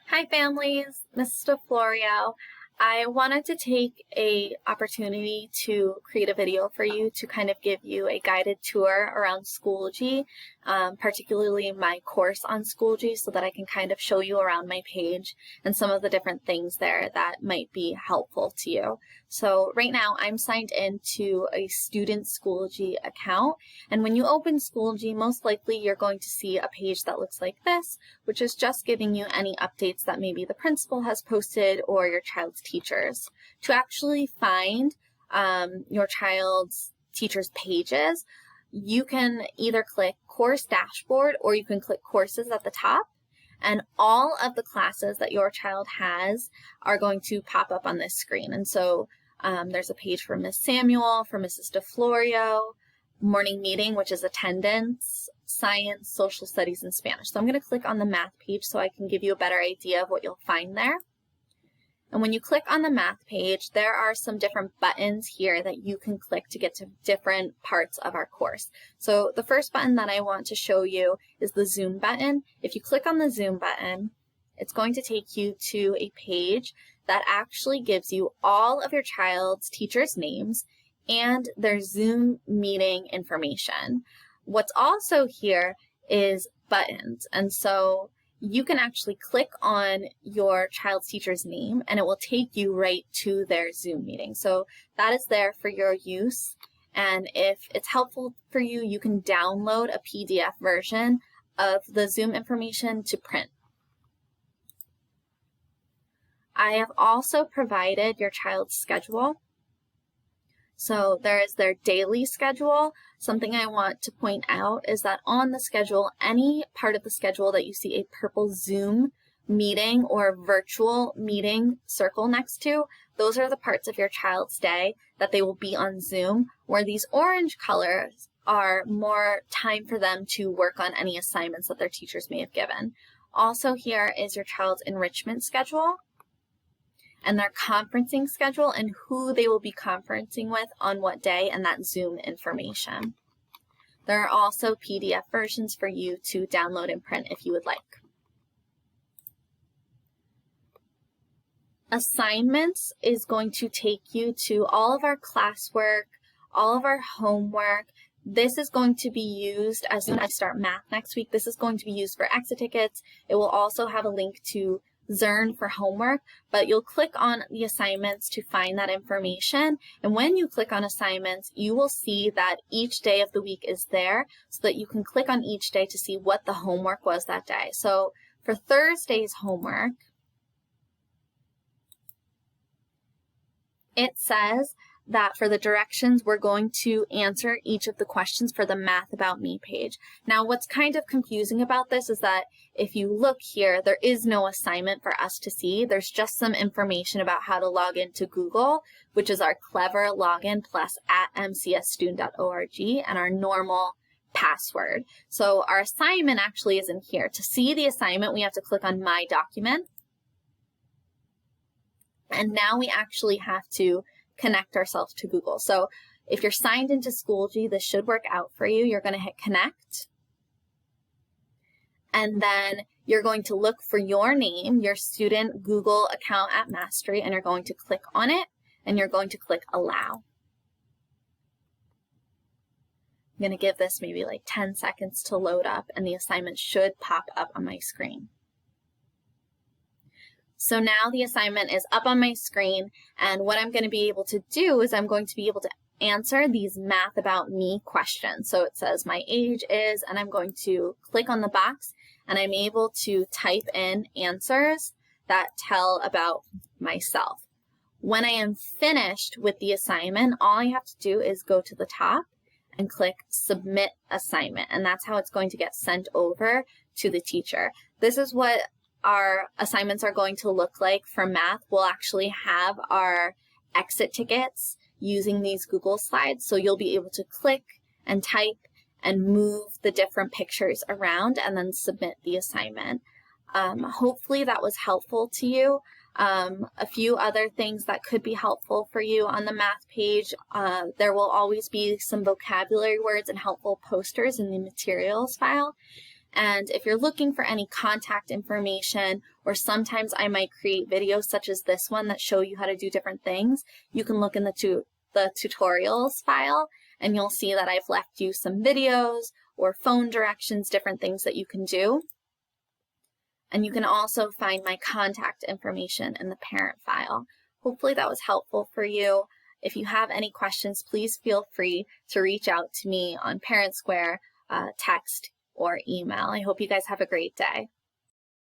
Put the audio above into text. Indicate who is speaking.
Speaker 1: Hi families, Mrs. DeFlorio. I wanted to take a opportunity to create a video for you to kind of give you a guided tour around Schoology, particularly my course on Schoology, so that I can kind of show you around my page and some of the different things there that might be helpful to you. So right now I'm signed into a student Schoology account, and when you open Schoology, most likely you're going to see a page that looks like this, which is just giving you any updates that maybe the principal has posted or your child's teachers. To actually find your child's teachers' pages, you can either click Course Dashboard or you can click Courses at the top, and all of the classes that your child has are going to pop up on this screen. And so there's a page for Miss Samuel, for Mrs. DeFlorio, morning meeting, which is attendance, science, social studies, and Spanish. So I'm going to click on the math page so I can give you a better idea of what you'll find there. And when you click on the math page, there are some different buttons here that you can click to get to different parts of our course. So the first button that I want to show you is the Zoom button. If you click on the Zoom button, it's going to take you to a page that actually gives you all of your child's teachers' names and their Zoom meeting information. What's also here is buttons, and so you can actually click on your child's teacher's name and it will take you right to their Zoom meeting. So that is there for your use, and if it's helpful for you, you can download a PDF version of the Zoom information to print. I have also provided your child's schedule. So there is their daily schedule. Something I want to point out is that on the schedule, any part of the schedule that you see a purple Zoom meeting or virtual meeting circle next to, those are the parts of your child's day that they will be on Zoom, where these orange colors are more time for them to work on any assignments that their teachers may have given. Also here is your child's enrichment schedule and their conferencing schedule and who they will be conferencing with on what day and that Zoom information. There are also PDF versions for you to download and print if you would like. Assignments is going to take you to all of our classwork, all of our homework. This is going to be used as soon as I start math next week. This is going to be used for exit tickets. It will also have a link to Zearn for homework, but you'll click on the assignments to find that information. And when you click on assignments, you will see that each day of the week is there so that you can click on each day to see what the homework was that day. So for Thursday's homework, it says that for the directions, we're going to answer each of the questions for the Math About Me page. Now, what's kind of confusing about this is that if you look here, there is no assignment for us to see. There's just some information about how to log into Google, which is our clever login plus @mcsstudent.org, and our normal password. So our assignment actually isn't here. To see the assignment, we have to click on My Document. And now we actually have to connect ourselves to Google. So if you're signed into Schoology, this should work out for you. You're going to hit connect. And then you're going to look for your name, your student Google account at Mastery, and you're going to click on it, and you're going to click allow. I'm going to give this maybe like 10 seconds to load up, and the assignment should pop up on my screen. So now the assignment is up on my screen, and what I'm going to be able to do is I'm going to be able to answer these Math About Me questions. So it says my age is, and I'm going to click on the box, and I'm able to type in answers that tell about myself. When I am finished with the assignment, all I have to do is go to the top and click Submit Assignment, and that's how it's going to get sent over to the teacher. This is what our assignments are going to look like for math. We'll actually have our exit tickets using these Google Slides, so you'll be able to click and type and move the different pictures around and then submit the assignment. Hopefully that was helpful to you. A few other things that could be helpful for you on the math page, there will always be some vocabulary words and helpful posters in the materials file. And if you're looking for any contact information, or sometimes I might create videos such as this one that show you how to do different things, you can look in the tutorials file and you'll see that I've left you some videos or phone directions, different things that you can do. And you can also find my contact information in the parent file. Hopefully that was helpful for you. If you have any questions, please feel free to reach out to me on Parent Square, text, or email. I hope you guys have a great day.